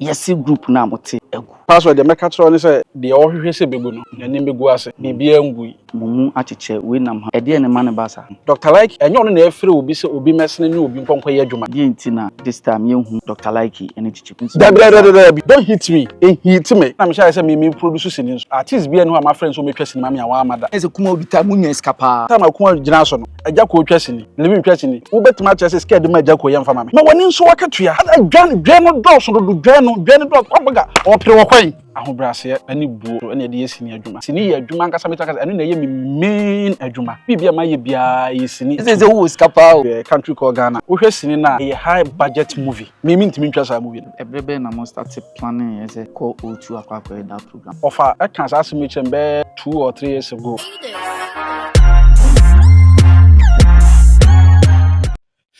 Yes group na mote egu. Password the make catch on say the ohwehwe se begu no nanim begu ase bibia ngui Mumu acheche we nam ha. Ede ne mane basa. Dr. Like enyo no na efre obi se obi mesene ne obi nkonko ye adwuma. Die ntina this time ye hu Dr. Like ene chichi. Don't hit me. Hit me. Na me sha say me produce sini so. Artist bia no ha my friends so me twa sini ma me awa amada. Ese kuma obi ta munya skapa. Time akuma gina so no. Agya ko twa sini. Lebi twa sini. Wo betima che say scared ma agya ko ye mfa ma me. Ma woni nso wakatua. Dwan no do so do dwan no kwabaga. O pere wo kwan. Ahobrase ani buo ene de yesini adwuma. Sini ye adwuma nkasa metaka eno na ye me main adwuma. Bibia ma ye bia yesini. Ese wo skapa. Country called Ghana. We hear sini na a high budget movie. Me ntimi ntwa sa movie. Ebrebe na mo start planning ese call O2 akwa that program. Offer I can ask me chembe 2 or 3 years ago.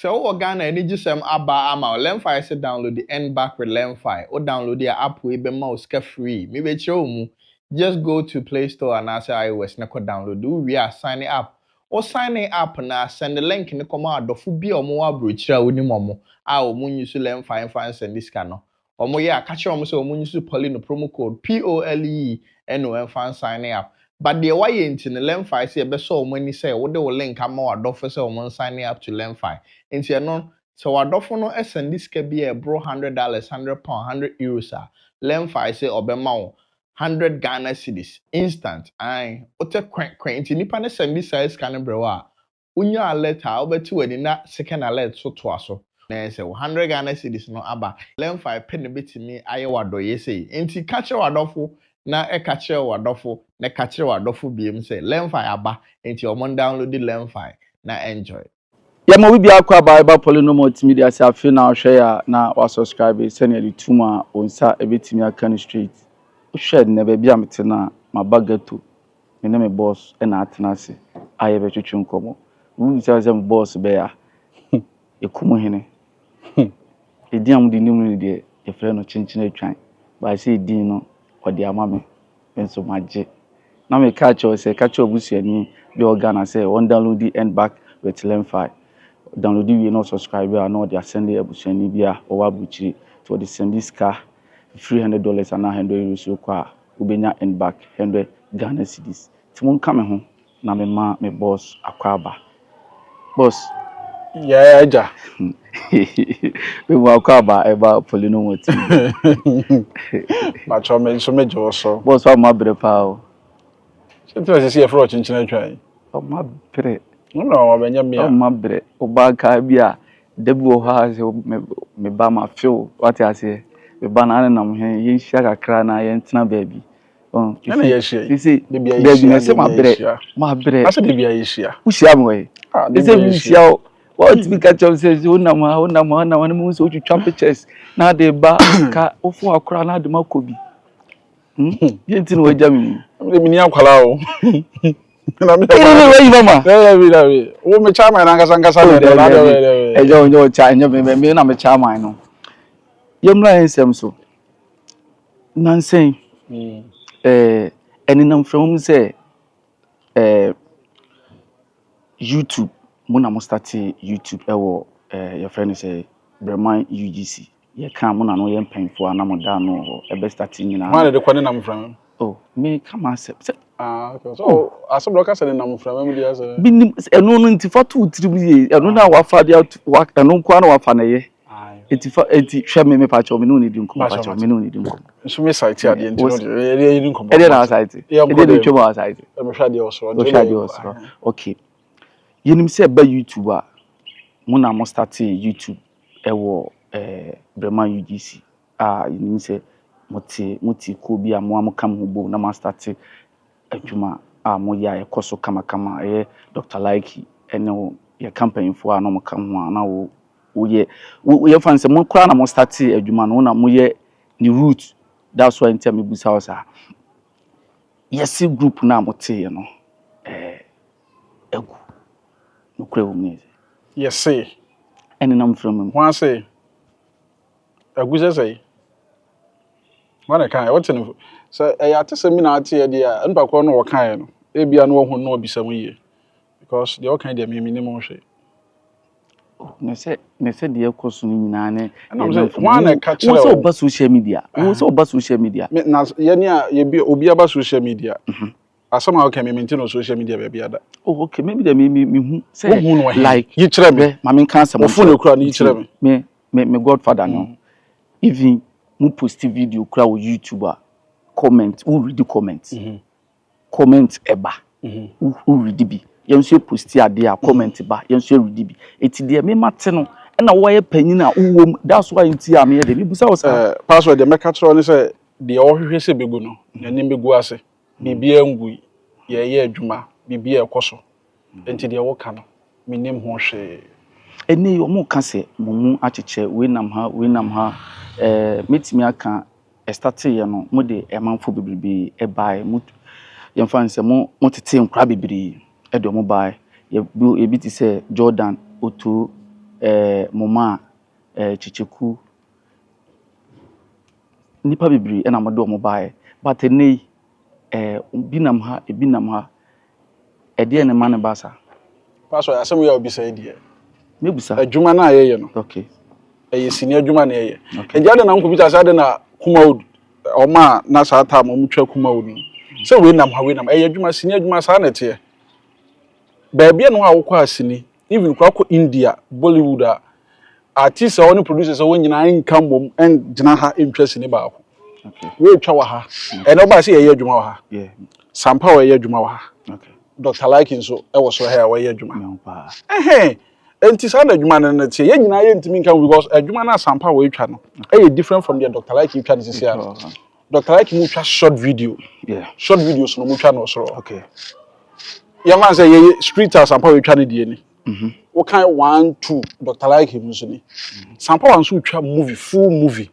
So Ghana any gisem aba ama Lemfi say download the end back with Lemfi or download the app we be mouse free. Me be show mu just go to Play Store and say iOS na ko download do we are signing up. Or signing up na send the link in the command of bi omo abrochira oni momo a omo use Lemfi fan send this no. Omo ya catch omo say omo use Pauline promo code POLE NOM fan signing up. But the way into the Lemfi say be so many say what the link am wadofo say omo signing up to Lemfi. Into your non so wadofo no send this can be a bro $100, £100, €100 Lemfi say obema 100 Ghana cedis instant I ote quaint nipa na send this size can brewa unya alert ha obetu we na second alert so to aso na say 100 Ghana cedis no aba Lemfi pen betimi aye wadoye say enti catch wadofo na e catch wadofo na catch wadofo biem say Lemfi aba enti omon download the Lemfi na enjoy. Yeah, ma we be akwa Bible Polynomial Media say afi na share na wa subscribe send the tuma onsa ebetimi aka no straight. Shared na baby amete na ma bagato. Me na me boss e na atena ase. Aye be twetwe nkomo. Wu say say boss be ya. Ekumu hene. Edi am di nimu de e frɛ no chinchina atwan. Ba say din no odi ama me. Enso maje. Na me catch o say catch obusuani be organ say one download the end back with Lemfi. Download we no subscribe and no they send the abusuani bia o wa buchiri to the send this car $300 and €100 so kwa ubenya end back 100 Ghana cedis. Timon come home na me ma me boss akwaba. Boss Yeah, ja. We mo akwaba eba Polynomial team. Ma cho me so mejo so. Boss wa ma bre pa o. Se tu se e fro chinchina twan. O ma bre. No obenya me. O ma bre. O ba ka bia debu o ha se me ba ma feel what I say. Me ba na nam he yen hia kakra na yen tena baabi. Na ye hia. You see, Bia baby na say ma bre. Asa de bia ye hia. Who shia me we? Ah, They say we shia what we catch up say unam mu so twetwa pictures na de ba ka ofu akra na de makobi. Yen tin we jam. Me ni akwala o. Na me Hey mama. Hey. O me chama na ngasa na de. Ejo cha enyo me na me chama no. Yemra ensem so. Nansen. Eninam from say YouTube. Muna mo start YouTube ewo your friend say Breman UGC. Ye kan muna no ye mpanfo anamoda no e be start nyina. Why dey kwane nam from? Oh, me come accept. Okay. So, aso broka say nam from me dey say. Binim eno no ntifa to utrim ye. Eno na wafa dia eno kwa na wafa na ye. Eti hwe me pa cho me no need nkom pa cho me no need nkom. So me site ade enti no dey need nkom. E dey na site. E dey dey twem site. E me hwa dey osoro. Okay. Yenim say ba YouTube a muna mo start YouTube ewo Breman UGC. Yenim say moti ko bi a mo amkam ho bo na ma start adwuma mo ya ekoso kama Dr. Like ene ye campaign for a no mo kam ho na wo ye fan say mo kra na mo start adwuma no na mo ye the root. That's why enter me busa house yes group na mo te no egu no kra wo me yes say ene nam from me wan say egu say wan kan what no so ya tese mi na ate ye dia npa ko no wo kan no e bia no wo hu no obisa mu ye because the all kind dey me ni mo hwe ne se de ekoso ni nyina ne one na catch you so ba social media so ba social media na ye ne a ye bi obi aba social media asama okay me maintain on social media be ada okay maybe the me hu say like you kire me ma me kan some phone kura ni kire me godfather no even mu post video kura wo YouTuber comment who read the comments comment eba who read bi yenso post ade a comment ba yenso read bi eti de me mate no na wo ye panyin a uwom that's why nti am ye de me busa wo sa password de me ka tro ni say de o hwehwe se begu no na begu ase bibia ngui ye adwuma bibia ekoso enti de wo ka no menim ho hwe eni o mu ka se mumu acheche we nam ha metimi aka start ye no mo de emanfo bebrebe e bai mo ye fan se mo tete nkra bebrebe e do mo bai ye bi ti se Jordan Otu moma chicheku nipa bebrebe e na mo do mo bai but eni binam ha e de ne man basa pastor asem ya obi say de me busa adwuma na ye no okay sini adwuma na ye enja de na nkompita sa de na kumaud oma na sa ta mo mutwa kumaud se we nam adwuma sini adwuma sa na te ba bia no awokọ asini even kwa India Bollywood artists or producers won nyina income mom en gina ha entwa sini ba ko okay we twa wa ha e no ba se ye adwuma wa ha yeah sampa wa ye adwuma wa ha okay Dr. Like nso e wo so ha wa ye adwuma no pa enti sa na adwuma na tie ye nyina ye ntimi nka because adwuma na sampa wa etwa no e different from the Dr. Like etwa this year Dr. Like mu twa short video short videos no mu twa no so okay ya man say ye street house sampa wa etwa ne die ni wo kan 1 2 Dr. Like mu so ni sampa wan so twa movie full movie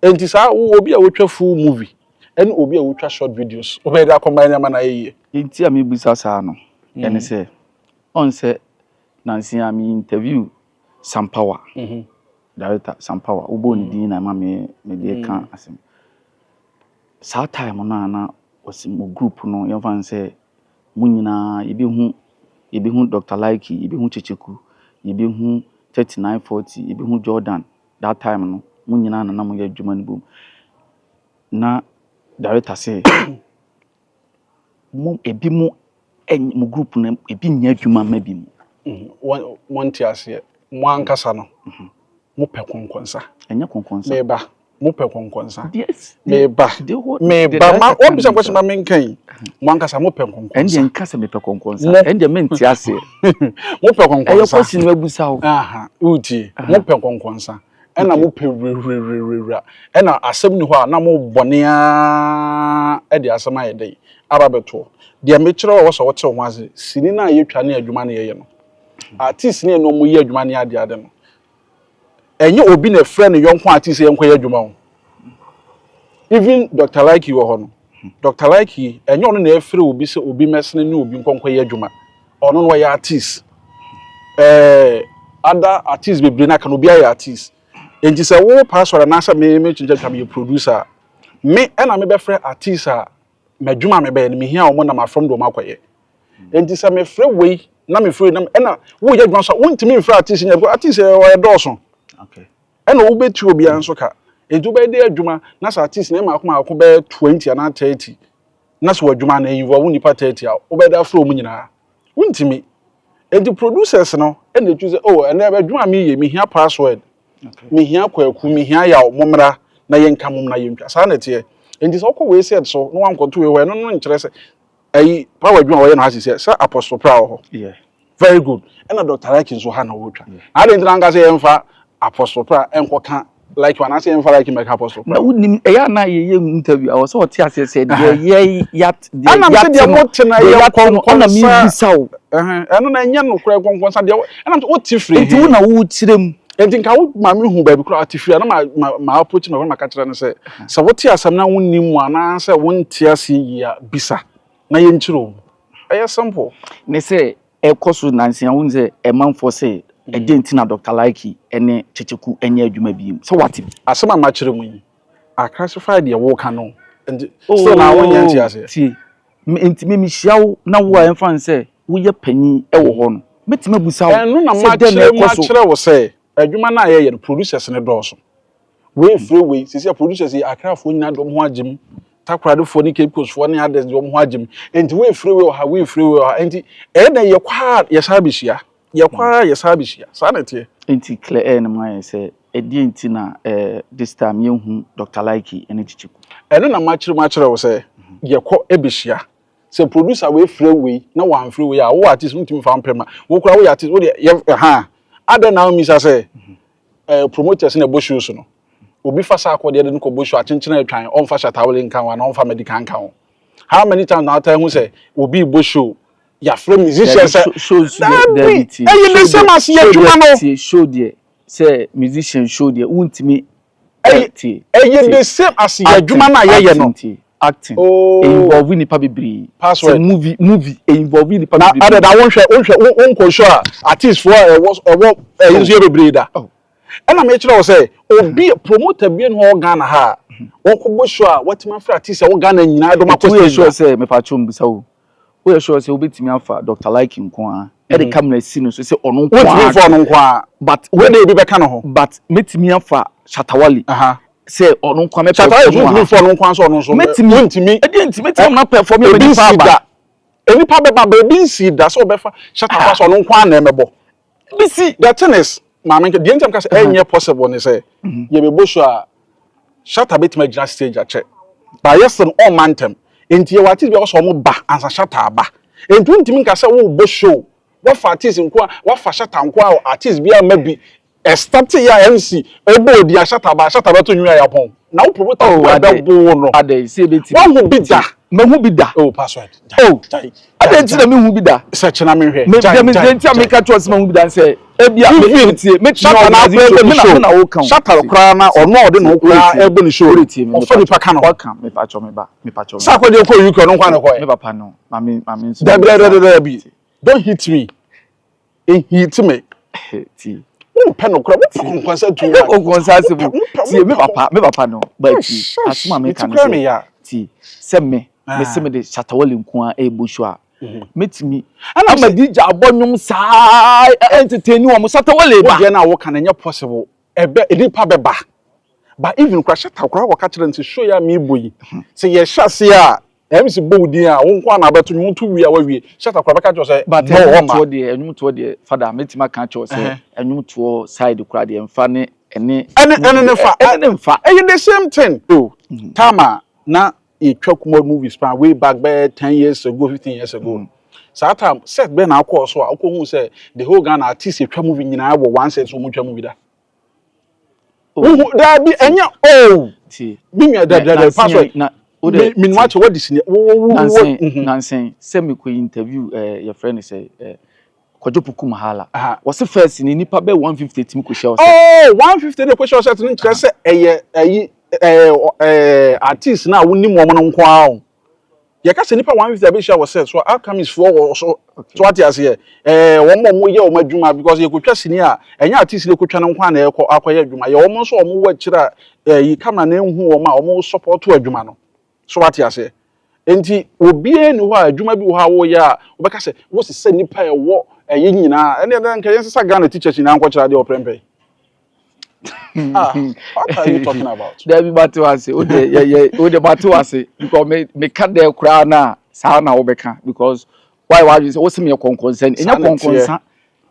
enti sa obi a wo twa full movie en obi a wo twa short videos obi da combine na na ye enti a me busa sa no ene se on se nansi a me interview Sampawa director Sampawa ubo ni din na ma me de kan asem sa time na osim group no ye fan se munyina yebi hu Dr. Like yebi hu Chicheku yebi hu 3940 yebi hu Jordan that time no munyina na mo ye adwuma no bom na director say mo ebi mo group na ebi nya adwuma ma bi mo monti ase mo ankasa no mo pe konkonsa enya konkonsa meba mo pe konkonsa yes meba ma obi se kwese ma menkan mo ankasa mo pe konkonsa ende nkasa me pe konkonsa ende menti ase mo pe konkonsa eyo kwesi no abusa wo uti mo pe konkonsa ena mo pe rerererera ena asem ni ho a na mo bone a e de asem aye dai arabeto de me kire wo so wo te ho ase sini na ye twa na adwuma na ye no artist ne no mo ye adwuma na ade no enye obi na friend yonko artist ye nkoye adwuma ho even Dr. Like wo ho no Dr. Like enye ono na efre obi se obi mesene ne obi nkonkoye adwuma ono no ye artist other artists be na kan obi aye artist enti se wo password na sa me chinja twa me producer me na me be frɛ artist a madwuma me be me hia o mo na ma from do makoye enti se me frɛ wei na me frɛ na wo ye adwuma so wontimi me frɛ artist nya go artist o ye dɔso okay ena wo betu obi anso ka enti be de adwuma na sa artist na ma ko be 20 na 30 na so adwuma na yiwo wo nipa 30 a wo be da frɛ mu nyina wontimi enti producers no ena choose ena adwuma me ye me hia password me hia kwaku me hia yaw momra na yenka mom na yentwa sa na tie enti so ko we said so no wan konto we no nkyere se ayi power adwuma we no ha se Apostle Pra ho yeah very good ena Dr. Like nso ha na wo twa ade ntina nka se yemfa Apostle Pra enkoka like wana se yemfa like make Apostle Pra na unim eya na ye interview I was so tia se ye yat de yat de mo tena ye konkon na mi bisawo eno na nya no kura konkon sa de ena wo ti free enti wo na wo tirem enti nka wo ma me hu ba bi kura atifia na ma approach na ka kira no se wo ti asam na wonni mu ana se wonti ase yi a bisa na ye nchiro eye simple ne se ekoso nansia wo nze emanfo se edenti na Dr. Like ene Chicheku enye adwuma bi so what asema ma kire mu yi a classify de wo ka no enti so na wo nya nti ase ti enti me hia wo na wo a emfa nse wo ye panyi e wo ho no metime busa no na matchere wo say adwuma na ye no producers ne dɔɔso we freeway sisi producers yi akrafo nyina dom ho agim takradefo ni kekos fo ne others dom ho agim enti we freeway ha enti na ye kwa ye sabishia sa na tie enti clear na my say edi enti na this time ye hu Dr. Likey ene chichiku na matchere wo say ye kɔ ebishia say producer we freeway na wan freeway a wo artist ntimi fa mpema wo kura wo artist wo de ada na mi say promoters na bo shows no obi fa sa akọ de ko bo show achenchere atwan on fa shatawle nkan wa na on fa medical nkan ho how many times na tell hu say obi bo show ya frame musician say shows the same as ya juma no show there say musician show there untimi the same as ya juma na ye no acting involve nipa bebre password movie involve nipa bebre na ada da won ko show artist for use bebre da and I'm actually say obi promoter bi no Ghana ha won show a watima fra artist wo Ghana nyina do makosi show say me pa chom bisa wo we show say obetimi afa Dr. Likey nko a e de camera si no so say ono nko a but we dey bi be ka no ho but metimi afa Shatawale say ono nko me Shatawale for no nko so ono so metimi na perform e be fa ba enipa be ba be si da so be fa Shatawale so ono nko a na emebo bisi the tennis mama the entire case enye possible ne say ye be bosho a Shatta betima gina stage a check ba yeson all mantem enti ye wati be so mo ba ansa Shatta ba enti ntimi nka say wo bosho wo fa artist nko a wo fa Shatta nko a artist bia mabi start ya MC ebo di a Shatta ba to nwa ya pon na wo promoter wo da bo no ade say betima wo bi da mehu bi da password ade nti na mehu bi da search na me hwe me nti ameka to us mehu bi da say ebia me tie me Shatta na me na wo kan Shatta kra na ono ode no kra ebo ni show ofo ni paka no waka me pa cho me sa ko de ko UK no kwa na ko me papa no mami nso da bi don't hit me hit me ti o pen no kra wo konsa tu o konsa se bu ti me papa no but ti asuma me kan ti se me se me de Shatawale nko a e bo show a metimi ama DJ abonyum saa entertain wo mo Shatawale ba wo na wo kan nya possible ebe edipa beba ba even kwa Shatta kwa waka kire nti show ya me boyi se ye hwase a MC Bowdi a wo nko na beto nwu tu wi a wawie Shatta kwa beka cho say no to de enwum to de father metima kan cho say enwum to side kwa de mfa ne ene fa the same thing tama na etwa kuma movies pan way back by 10 years ago 15 years ago so time set be na akọ so a akọ hu say the whole Ghana artist etwa movie nyina wo one set so mo twa movie da da bi enya ti bi me da password na min watch what this nansen say me ko interview your friend say Kwajopuku Mahala was the first in nipa be 150 timi ko share 150 dey ko share set no kire say artist na woni mo no nko a ye ka se nipa 150 be share was set so outcome is for so what you say won mo ye o madwuma because ye ko twa sini a enya artist le ko twa no nko a na ye ko akoye adwuma ye o so o mo wa kira yi camera na enhu o ma o mo support adwuma no so what you say enti obie ni ho adwuma bi ho ha wo ya obeka se wo se nipa e wo eyi nyina ene den nka yensa Ghana teachers nyina nko kira de oprempe what are you talking about there be battle ase o de battle ase because me ka de kura na sa na wo beka because why you say wo se me konkonsan enya konkonsan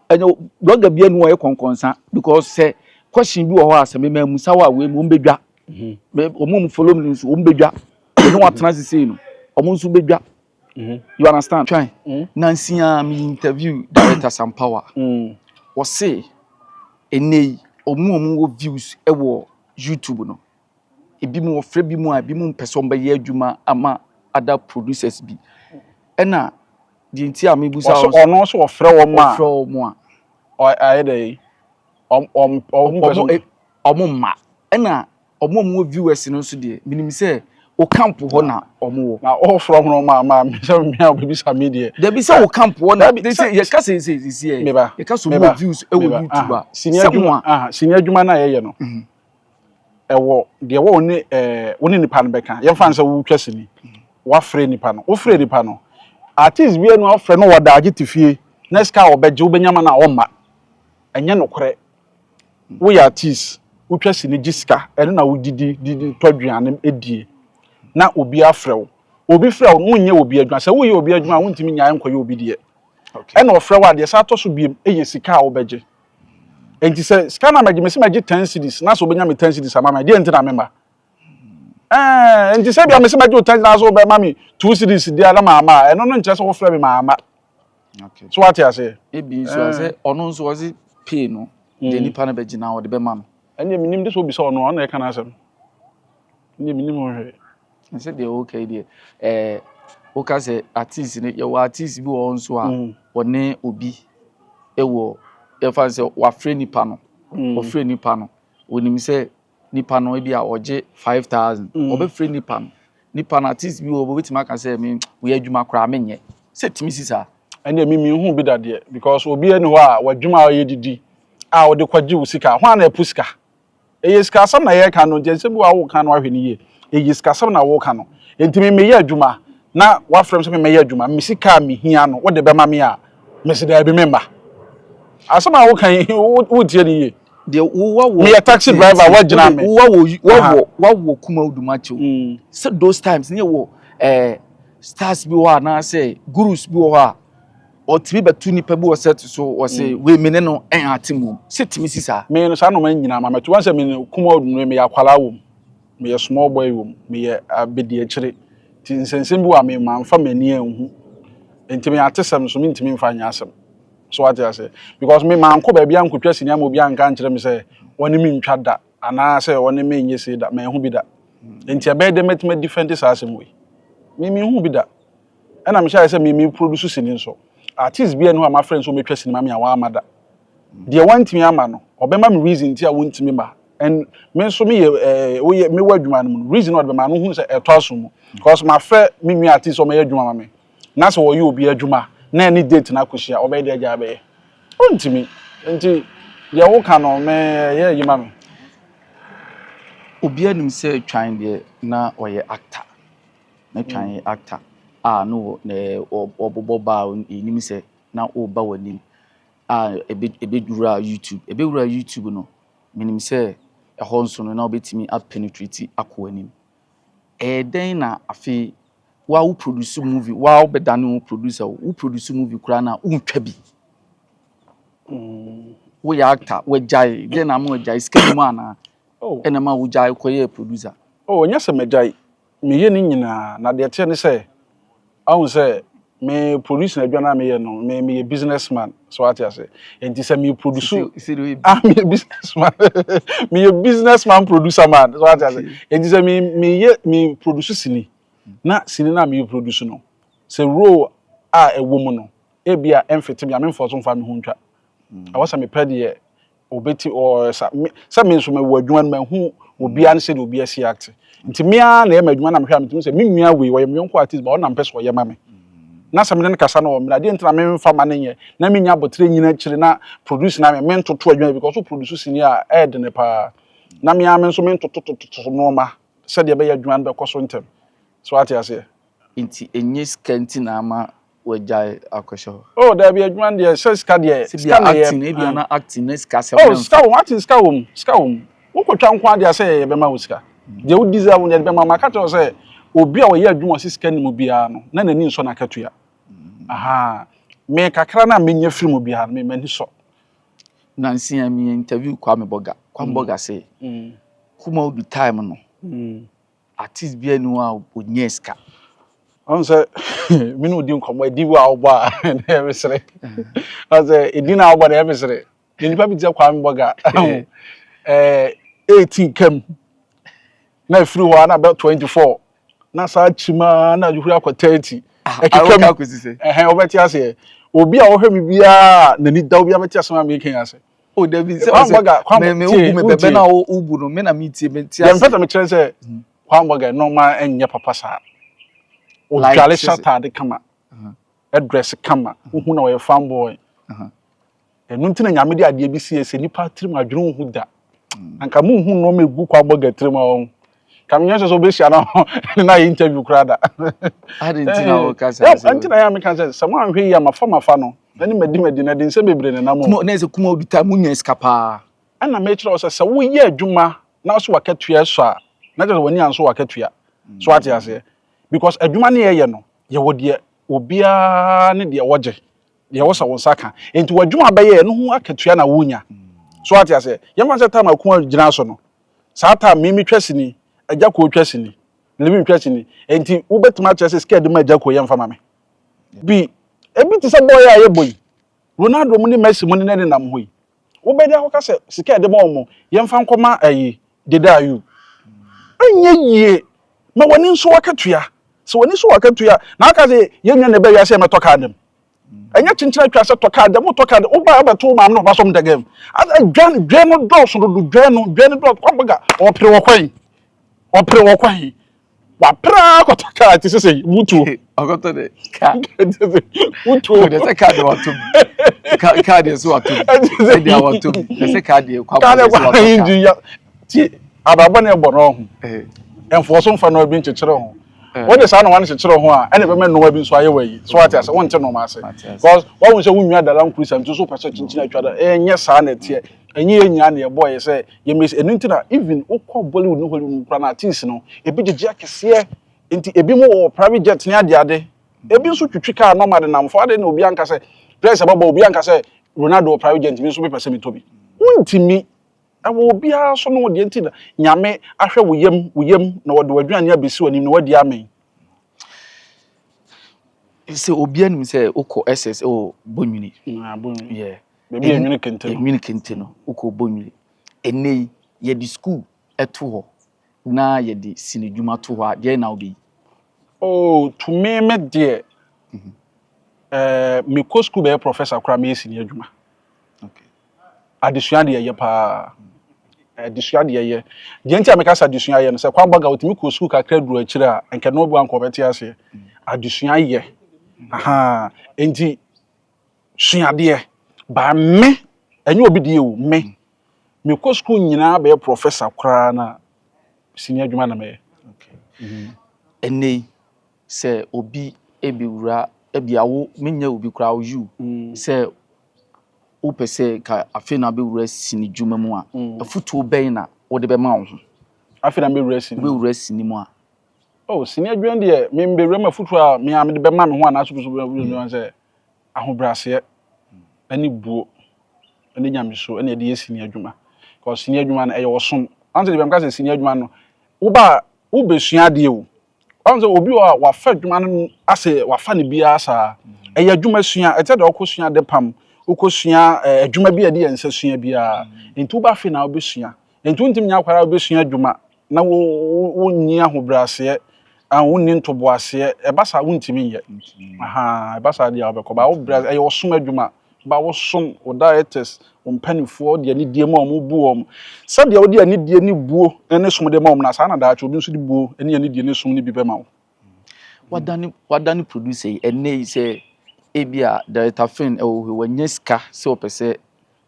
enyo blogger bia nu wo konkonsan because say question bi wo ho ase me musa wa we mu mbedwa me omo follow me nso mbedwa eno watena sisi no omo nso bedwa you understand try Nancy me interview director Sampawa was say enei omo views e wo YouTube no ebi mu ofre bi mu a bi mu person be ye adwuma ama other producers bi ena di nti am busa ono so ofre wo ma aye dey omo ma ena omo viewers no so de minim say o camp ho na omo na all from no ma me say me a be bisa media there be say o camp ho na they say ye ka say ye ka so more views e wo YouTube a senior adwuma na ye no ewo de wo ni woni nipa no beka ye fan say wo twasini wa frɛ nipa no wo frɛ nipa no artist bi no afrɛ no wada age tifie next car obeje ubenya na woma enye nokore wo ya artist wo twasi ne gisika eno na wo didi twaduane edie na obi afrew obi frew no nye obi adwuma se wo ye obi adwuma wo ntimi nyae nkoye obi de ena ofrew ade sa to so biem eye sika obeje enti se sika na magi mesi magi 10 cedis na so obenya me 10 cedis amama de enti na memba enti se bia mesi magi 10 na so obe mami 2 cedis de ala mama eno no nche so wo frew me mama okay so what you say ebi so say ono nso was pay no de nipa na beji na wo de be ma no ene minim de so bi so ono na e kana asem ene minim o hwe I said they okay there oka say artist ne your artist bi wo nso a one obi ewo e fa say wa free nipa no o free nipa no onim say nipa no e bia oje 5000 obe free nipa no artist bi wo betima ka say me we adwuma kra menye say timi sisa ene mi hu bi dade because obi eni ho a wadwuma a yedidi a wo de kwaji usika ho na epusika eyesika asam na ye ka no je bi wa wo ka no ahwe ni ye eyesika asam na wo ka no entimi me ye adwuma na wa frem so me ye adwuma misika mi hia no wo de be ma me a mesida bi memba asam a wo kan wo tie ni ye de wo me taxi driver wa gina me wo kuma oduma chew so those times ne wo stars bi wa na say gurus bi wa o tibi betu nipa bi wo set so wo say we me ne no en atimum setimi sisa me no sa no man nyina ma metu wan say me kuma odunu me yakwala wo me ye small boy wo me ye abedi akire ti nsensem bi wa me manfa mani anhu entimi atesem so me ntimi mfa nya asem so what you say because me man ko ba bia nkotwa sinia mo bia nka nkire me say woni me ntwa da ana say woni me nye se da me hu bi da enti abe de metima different sa asem we me hu bi da ana me sha say me produce sini so artist bia no my friends so me twa sinima me awa amada de wantimi ama no obema me reason ti a wontimi ma and me so me ye me wadwuma no reason no be ma no hu say etoaso mu because my friend me nwa artist so me wadwuma ma me na so wo ye obi adwuma na any date na koshia obe de agya be wontimi enti ye wo ka no me ye yima me obi anim say twan de na oye actor na twan actor no obobo ba enim say na oba wanim ebe dura YouTube no minim say ehon so no na obetimi penetrate akwanim den na afi wa wo produce movie wa wo bedane wo producer wo produce movie kura na untwa bi wo ya actor wo jai den na mo jai schedule ana ena ma wo jai koye producer nya se mejai me ye ni nyina na de te ne say ahun say me produce na adwana me ye no me ye businessman so what you say enti say me produce me businessman me ye businessman producer man so what you say enti say me produce sini na sini na me produce no say role ewo mu no e bia emfete bia me mfo so mfa me hu ntwa awasa me pede ye obeti or sa me so me wo adwuma no me hu obi an say de obi asi act nti me a na e ma adwuma na me hwa me tumi say me nua we wo ye me yonko artist ba o na mpe so ye ma me na sa me ne kasa no me de ntina me mfa ma ne nye na me nya botre nyina kire na produce na me ntoto adwuma because so produce sini a ed ne pa na me a me so me ntoto no ma say de be ya adwuma be koso ntem so what you say inti enye skanti na ama wajai akosho there be adwuma de say ska de ska na acting e bia na acting na ska se ska wom wo kwatwa nkwa de say be ma wo ska de wo deserve de be ma maka to say obi a wo ye adwuma si ska ni mu bia no na nani nso na katua me kakra na menye film mu bia me mani so nansi ya mi interview Kwame Boga say kuma odu time no artist bia ni wa onyeska on say me no di nkomo di wa obo a na ebesere on say edina obo na ebesere nipa bi je Kwame Boga 18 kam na free ho na about 24 na sa chima na juhuri akọ 30 ekeka kusise obeti ase obi a wo hwe mi bia na ni daw bia beti asema me ken ase David say me ubu me bebe na ubu no me na me tie ase dem feta me kire say Kwame Boga no ma enye papa sa o jale shata de kama address kama hu na we fanboy enu ntina nyame de ade bi sie se nipa tirim adwene hu da anka mu hu no megu Kwame Boga tirim o kam nya so be sia na interview krada Argentina o kasa antina ya me kan say someone hwe ya mafa no Nani medi na den se bebre ne namo. Kuma na se kuma odu time munya skapa. Ana me kire o se wo ye adwuma na so wakatua so a na je wani anso wakatua. So ate ase because adwuma ne ye no ye wo de obia ne de woje. De wo sa wo saka. Enti wadwuma ba ye no ho akatua na wonya. So ate ase ye ma se time akuma gina so no. Sa ta mimi twasini agya ko twasini. Lebi twasini. Enti wo betuma twase sked ma agya ko ye mfa mame. Bi ebi ti se boy a ye boy. Ronaldo mu ni Messi mu ni na nam hoyi. Wo be dia hoka se sika de ma omo ye mfa nkoma ayi deda ayu. Anye yie ma woni nso wakatua. So woni so wakatua na aka se ye nwa na be ya se metoka adem. Anya chinchira twa se toka adem, toka adem. Wo ba abeto ma no ba som de game. Dwan no do so do dwan no kwabaga o pere wo kwan. O pere wo kwan. Wa pra ko toka ti se mutu. Ogoto de ka. Mutu. De se ka de watum. Ka de so watum. De dia watum. De se ka de kwa de kwa inji ya. Ti ababa na ebo no ho. Enforso mfa no bi nchechire ho. Wo de sa na wan nchechire ho a ene be me no bi nso aye wayi. So ati ase won te no ma ase. Because wa won se wunwa dala nkurusam to so pese chinchina atwada. Enye sa na tie. Enye enya na ye boy say ye miss enuntina even ukọ Bollywood no Hollywood pra na artist no ebi gege akese enti ebi mo private jet ni ade ebi nso twitwika normal de namfo ade na obi anka say press baba obi anka say Ronaldo private jet mi nso be pese mi tobi untimi awo obi a so no de enti na nyame ahwe woyem na wode wadwan ya besi wani na wadi amen se obi anim say ukọ SSO bonwini yeah baby enwini kente enwini kente no ukọ bonwini ene ye di school eto ho na ye di sinedwuma to ho a de na obi oh to me de me ko school be professor kra me sinedwuma okay adesua de ye pa adesua de ye de ntia me ka sa adesua ye no se kwa baga otimi ko school kakra duru akira enke no bu anko beti ase adesua ye aha enti suade ba me enye obi de o me ko school nyina be professor kra na sinedwuma na me okay ene se obi ebiwura ebiawo menya obi kra o you se o pese ka afi na bewura sinedwuma mu a afutuo ben na wo de be ma wo ho afi na bewura sinimu a oh sinedwuma de me bewura ma futuo a me am de be ma me ho ana so se ahobrase ani buo ani nyamso ani de yesini adwuma because sini adwuma na eyo osom anse de bemka se sini adwuma no wo besua de o anse obi wa fa adwuma no ase wa fa ne bia sa eya adwuma sua ete de okosua de pam okosua adwuma bia de yense sua bia entu ba fe na obesua entu ntim nya kwara obesua adwuma na wo nyi ahobrase wonni ntobo ase ebasa wontimi ye aha ebasa de abekoba wo bra eyo osom adwuma ba wo som wo dieters wo mpanifo de ani die ma omo bu om sabe wo de ani die ni buo ene som de ma om na sa na da acho bi nso di buo ene ani die ni som ni bi be ma wo wadani producer ene say ebia director fin wanya ska se opese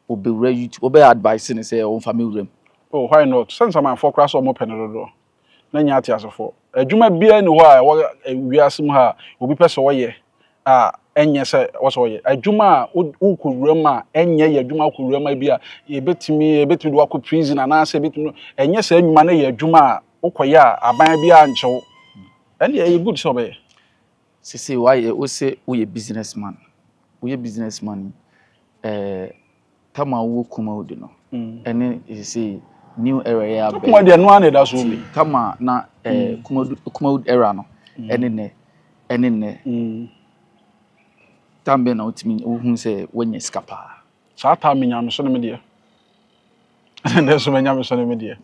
obewura YouTube obe advice ne say o family room oh why not sense am for class omo penedodo na nya ati asefo adwuma bia ni ho a wiasem ha obi pese wo ye enye se wo so ye adwuma ukowuram a enye ye adwuma ukowuram bia ebetimi do akọ prison na ase ebetimi enye se adwuma na ye adwuma a ukoye a aban bia anchew ene ye good so be say why o say we businessman tama wo kuma odi no ene say new era ya be kuma de no ane da so be tama na kuma era no ene ne tambe na otimi ohun say wanya skapa sa ta menyam so ne me de ene so menyam so ne me de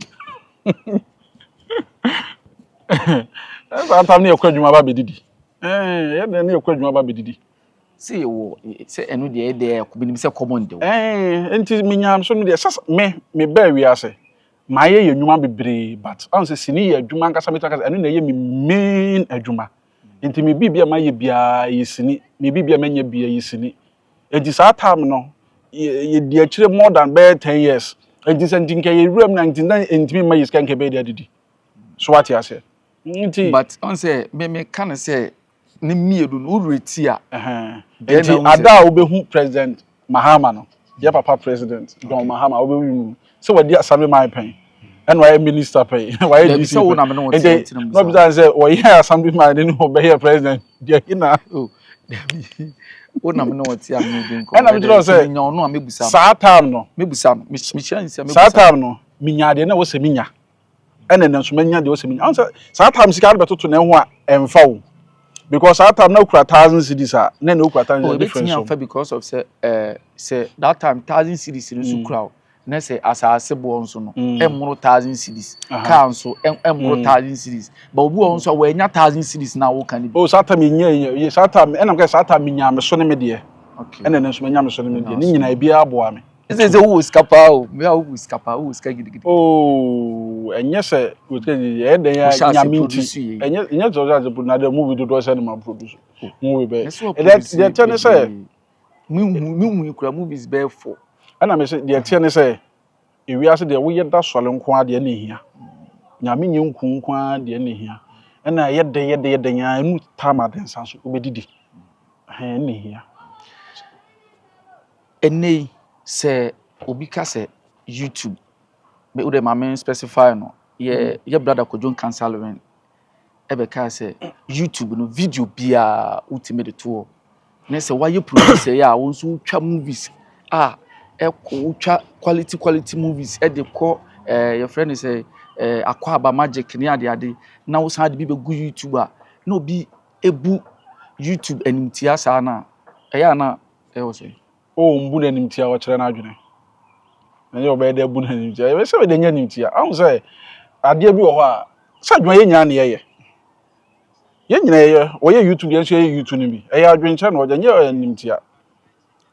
sa ta ne ekwadwuma ba bedidi ye de ne ekwadwuma ba bedidi see wo say enu de ko bi ni say common de enti menyam so ne de sasa me ba wi ase ma ye nnwuma bebre but on say sini ye adwuma nkasa metaka enu na ye me main adwuma enti me bibia ma ye bia yesini me bibia ma nya bia yesini enti sa time no ye di akire more than 10 years enti senti nke ye ruam na enti me ma yeska nke be dia didi so what you say enti but on say me can say ne miedu no retia enti ada obehu president Mahama no ye papa president John Mahama obehu so wadi assembly man pen and why minister pen why DC so na me no enti no be say why assembly man no obey president dia kina oh o na me no wati am no din ko and am tell say nya ono amebusa saa time no mebusa no me chance mebusa saa time no minya de na wo se minya ene na so manya de wo se minya on say saa time sika de betoto na ho a emfa wo because that time na ukura 1,000 cedis a na ukura 1,000 difference so because of say that time 1,000 cedis in sukura na say asase bo nso no emuro 1,000 cedis kan so emuro 1,000 cedis but obi won so we nya 1,000 cedis na wo kan oh saa time nya saa time enam ka saa time nya me so ne me de ene na so nya me so ne me de ni nyina bia aboa me say who skapa o me who skapa who ska gidigidi oh enye se wote ye de ya nya minti enye zo za na the movie do say na produce movie be they tell me say me kura movies be for ana me say they tell me say ewi ase de wo ye da sole nko ade na ehia nya me nye nku nko ade na ehia ana ye de nya enu tama den sanso obedidi na ehia enei say obi ka say YouTube me wo de ma men specify no ye brother ko John Cancelman ebe ka say YouTube no video bia ultimate to na say why you producer ya won so twa movies twa quality movies e de ko your friend say Akwaba Magic ni ade na wo san de bi be gu YouTube na obi ebu YouTube animtia sa na ya na wo say oh mbu na nimtia wo kire na adwene enye obe de bu na nimtia e se we de nya nimtia ahun say ade bi wo ho a sa adwene ye nya na ye nyina ye wo ye YouTube ye so ye YouTube ni bi e ya adwene cha na wo nya nimtia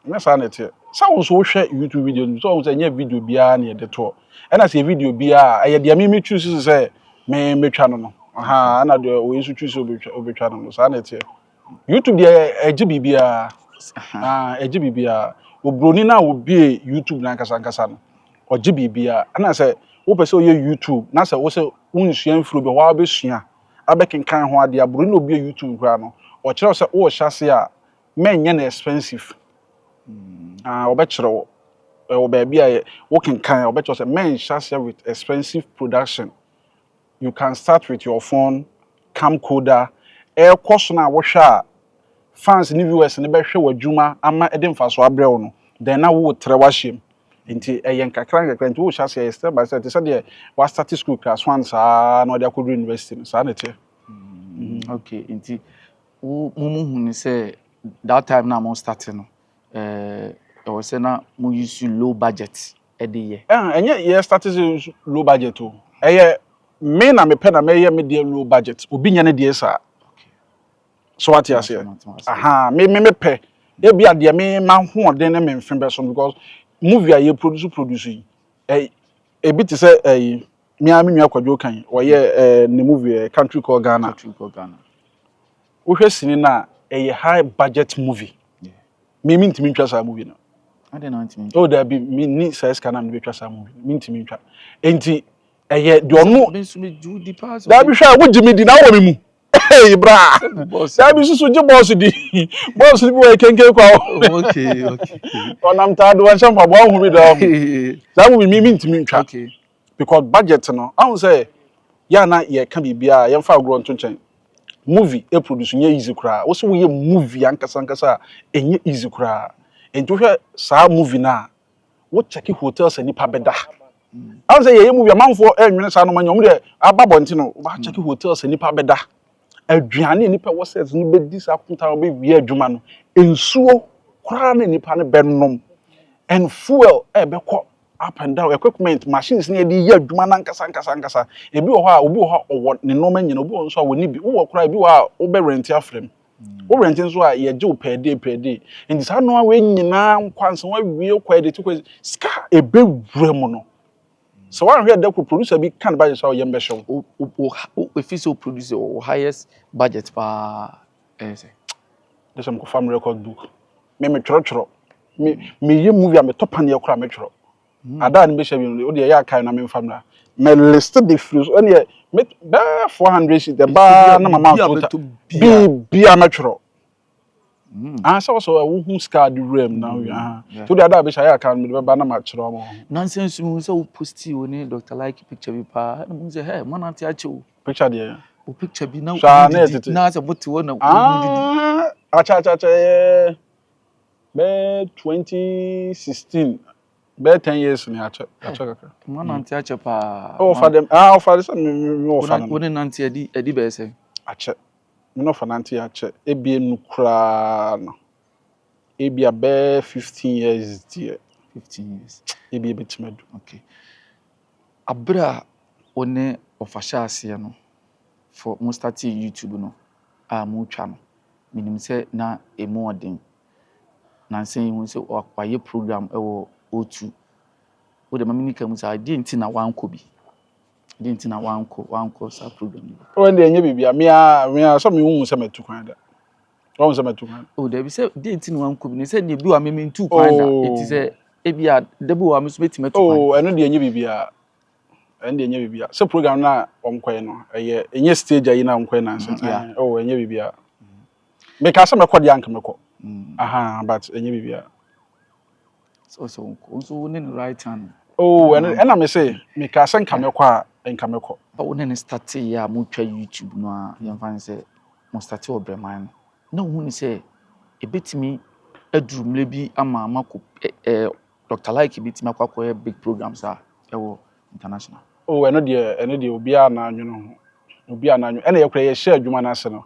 na sa na te sa wo so wo hwe YouTube video ni so wo say nya video bia na ye de to e na say video bia e ye de me choose say me metwa no aha na de wo yesu choose obetwa no sa na te YouTube de eji bibia eji bibia obroni na obi YouTube na nkasa no oji bibia na say wo pese oye YouTube na say wo say unsua mfuro be wa besua abekenkan ho ade abroni na obi YouTube kra no o kire say wo hyase a menye na expensive obe kire wo be bia wo kenkan obe kire say men hyase with expensive production. You can start with your phone camcorder course na wo hwe a fans ni viewers ni be hwe wadwuma ama edemfa so abrɛ wo no then na wo tre wa hyem nti eyen kakran nti wo hyase step by step say de wa start school class 1 saa na ode akodu university saa na te okay nti wo hu ni say that time na mo start no o say na mo use low budget de ye enye ye start low budget o me na me pɛ na me ye me de low budget obi nya ne de saa so what you say aha me pɛ e bia de me ma ho ɔden ne me mfe be so because movie aye produce e bit say me nwa kwadwo kan wo ye ne movie country called Ghana wo hwɛ sini na high budget movie me ntimi ntwa sa movie no ade na ntimi oh da bi me ni size kana me betwa sa movie me ntimi ntwa enti de ono da bi hwɛ wo jimi di na wo me mu hey bra da bi susu je boss di boss bi wo kenke kwa okay onam ta do wan champa bo hu bi da da mu me ntimi ntwa okay because budget no I say ya na ye ka bibia ye mfa agro nto nchen movie produce nye easy kra wo so wo ye movie ankasa enye easy kra enti hwɛ saa movie na wo check hotels ani pa beda I say ye movie amanfo enwene saa no manyom de ababonti no ba check hotels ani pa beda aduane ani pa wo set no bedi saa kunta wo be wie adwuma no ensuo kra na ani pa ne bennom and fuel beko up and down equipment machines na dey ye adwuma na nkasa ebi wo ha obi wo ha owo ne no manyina obi wo nso a woni bi wo kra ebi wo ha wo be rent afrem wo rent nso a ye je wo per day enti sa no a we nyina nkwanse wa wie kwa dey to ska ebe wurem no so one here the producer be can budget so yembe show if so producer or highest budget pa say there's some farm record book me tworo me ye movie am top an ye kra me tworo ada ni be share o de ya kai na me family me list the fruits on ye Me be 400 sheet the ba na mama to be amatro. So wo scar the room now to the other be share account me be ba na matro mo. Nonsense mu so post you ni Dr. Like picture bi pa na mu say hey man anti ache o. Picture there. O picture bi na na say bote wo na acha be 2016 be 10 years ni acha kaka. Man anti ache pa. Oh for them for this me for them. Woni nanti edi be say. Ache. Me no for nanti ache. Ebie nu kra no. Ebia be 15 years there. 15 years. Ebie betimadu. Okay. Abra one ofasha ase no for mo start YouTube no mo twa no minim say na emu odin na say hu say akwaye program ewo O2 wo de mamini kam say dey nti na wanko bi dey nti na wanko sa program o de enye bibia me so me hu say metu kwan da wo say metu kwan o de bi say dey nti na wanko bi ni say ne bi wa me ntu kwan da eti say ebia debu wa me so beti metu kwan oh eno de enye bibia ende enye bibia so program na omkwan no eye enye stage ayi na omkwan na so oh enye bibia me ka say me kodi anka me ko aha but enye bibia so woni no right hand oh ena me say me ka say nka me ko a nka me ko ba woni ne start ya mo twa YouTube no a yem fan say mo start obreman na hu ni say ebetimi aduru mle bi ama mako Dr. Like ebetimi akwakoye big programs a ewo international oh eno de obi a na anwo no obi a na anwo ena ye kura ye share adwuma na ase no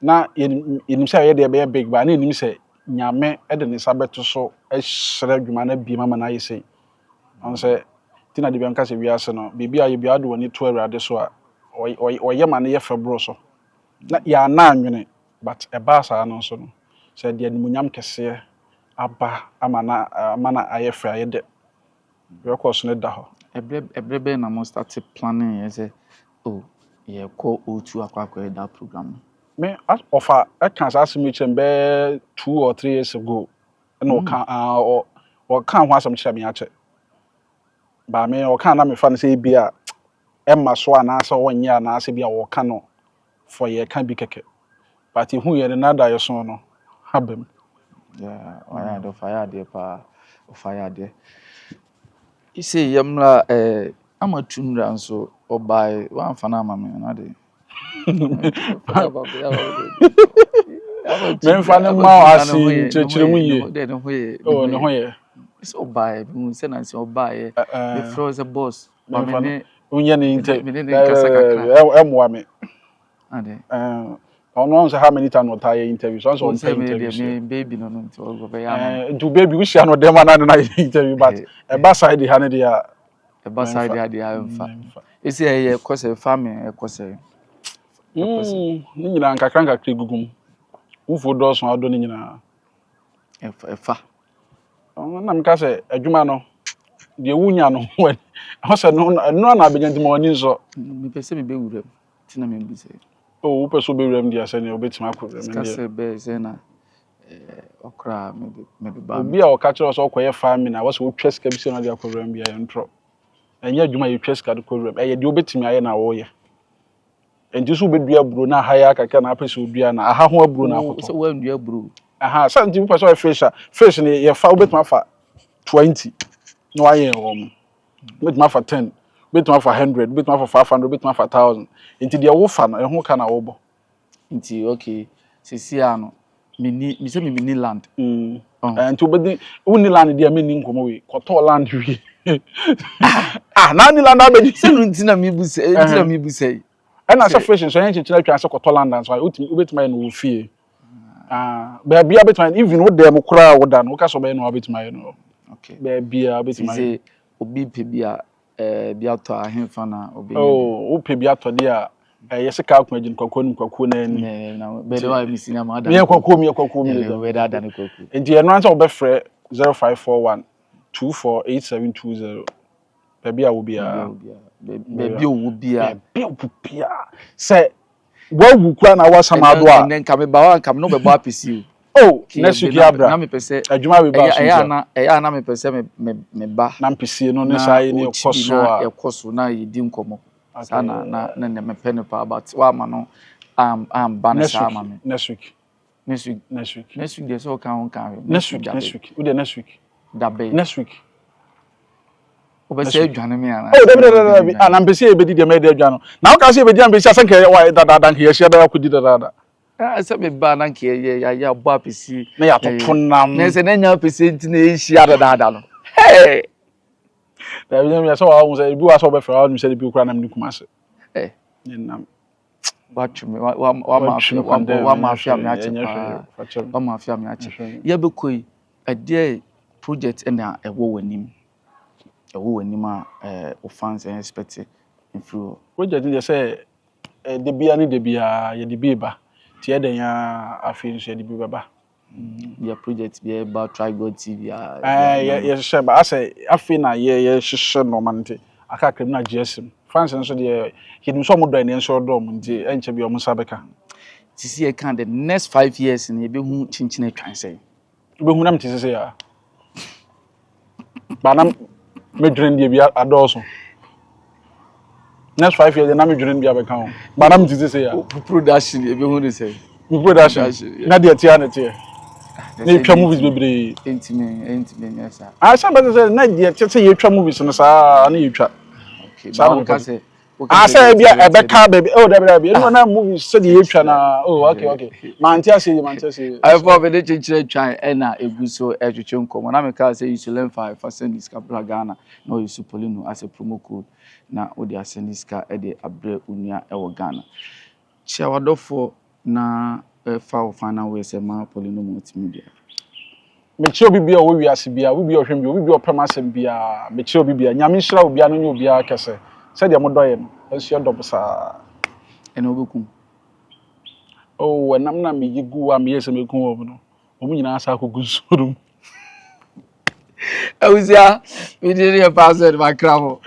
na yenim say ye de be big ba na yenim say nyame e de ne sabeto so e hre adwuma na bi mama na yesi on say tina de bianka se wiase no bibia ye bia de woni to awurade so a oye ma na ye febro so na ya na anwene but e ba sa no so no say de animunyam kese aba amana aye fra ye de records ne da ho ebrebe na mo start planning ye say oh ye call O2 akwakoye that program me offer I can ask me be 2 or 3 years ago no can or can ho asam kire me ache ba me o kan na me fa no say bia emma so ana asa wonye ana asa bia wo kan no for ye kan bi keke but hu ye na da ye so no habem yeah why do fire there pa fire there ise yemra amatumra nso obai wan fa na mama na de men fa ne ma asi chechire mu ye oh no hoye so obai mu se na se obai the floor the boss mama ne unye ne interview emwa me ade ono say how many times no tie interview so on pay interview me baby no nti o go be ya do baby we share no dem na interview but e ba side ha ne dia e ba side ha dia mfa isi e kose family e kose ni nyina nkakra gugum ufo do so ado ni nyina efa na mka say adwuma no de wunya no ho se no na abeganti ma woni so me pese me be wuram tina me bi say oh person be wuram dia say ne obetima akoram dia ska be say na okra me be ba obi a o ka kire so okoye family na wo se wo twa bi say na dia akoram bia ye ntro enye adwuma ye twa ska de koram eye de obetimi aye na wo ye enti so bedua buro na haya kaka na apese odua na aha ho aburo na akoto so wa ndua buro aha santi bi person fish ne ye fa obetima fa 20 no aye wo mo obetima fa 10 obetima fa 100 obetima fa 500 obetima fa 1000 enti de wo fa no ehun ka na wo bo enti okay sisi ano mi se mi land enti obedi woni land de me ni nkomo we koto land wi na ni land abedi se no ntina mi bu se na say fish so yen chichira twa say koto land and so obetima no wo fie ba bia obetima even wo dem kura wo da no ka so be no obetima no okay ba bia obetima se obi pe bia bia to ahemfa na obi wo pe bia to de a yesi ka akwa agin kwakwo na ani na be de wa mi sina ma da me kwakwo mi we da ne kwakwo enti eno ansa obefre 0541 248720 baby a wo bia baby owo bia say wo wu kura na wasam ado a nen ka me ba wa ka me no be bo apesi oh next week abra na me pese adwuma we ba so ya na me pese me ba na mpesi no ne sai ne ekoso a ekoso na yedi nkomo Sana na me pen pa but wa ma no ban sa ma me. Next week. Next week. There's all can. Next week. Who the next week? Next week. Obese adwane me ana. Oh, David, and I'm busy be the media journal. Now can see be the ambitious and why that here share that could do that. Say me ba na nke ya bo apesi. Na ya totonam. Na se na nya apesi na ehia da no. Hey. David, me so wa say bi wa so be fra me say bi kura na me kumase. Eh. Nam. Watch me wa mafia me ache pa. Wa mafia me ache. Ya be koi ade project na ewo wanim. Ewo wanim a fans expect influ. Project dey say de bia ni de bia ye de bi ba. Tie den ya afin so de bi baba. Your project be about Try God TV. Ye share ba say afin na ye hihye no mante. Aka krem na GSM. Fans nso de hinim so mo do ene nso do mo nti enche bi o mo sabeka. To see I can the next 5 years in be hu chinchine twan say. Be hu na mti say ya. Ba na medwren de bi adoso. Next 5 years na medwren bi abeka ho. Ba na mti say ya. Production be hu dey say. Production. Na de tia na tia. Na twa movies bebre. Intimate yes sir. Ah say be say na de tia say ye twa movies no sa na ye twa. Okay. Ba ka say I say be Ebeka baby. Oh, there. You know na movies say the twa na. Oh, okay. Mantia say. I for be dey chinchine twan e na egu so etwetwe nkomo. Na me ka say you should learn 5 for send this Capra Ghana. No you should Polino as a promo code. Na o dey send this car e dey abre unua e wo Ghana. Chia wadofo na fa final way say ma Polino multimedia. Me chi obi bia wo wiase bia, wo bia ohwem bia, obi bia opremasem bia, me chi obi bia, nyame hira obi anu nye obi akese. Say de mo doye no, enso dobo sa. Ena obekum. Oh, enam na me yigu wa me yese me kun wo no. Omu nyina asa akogu sorum. Ewusia, we dey here pass my cravo.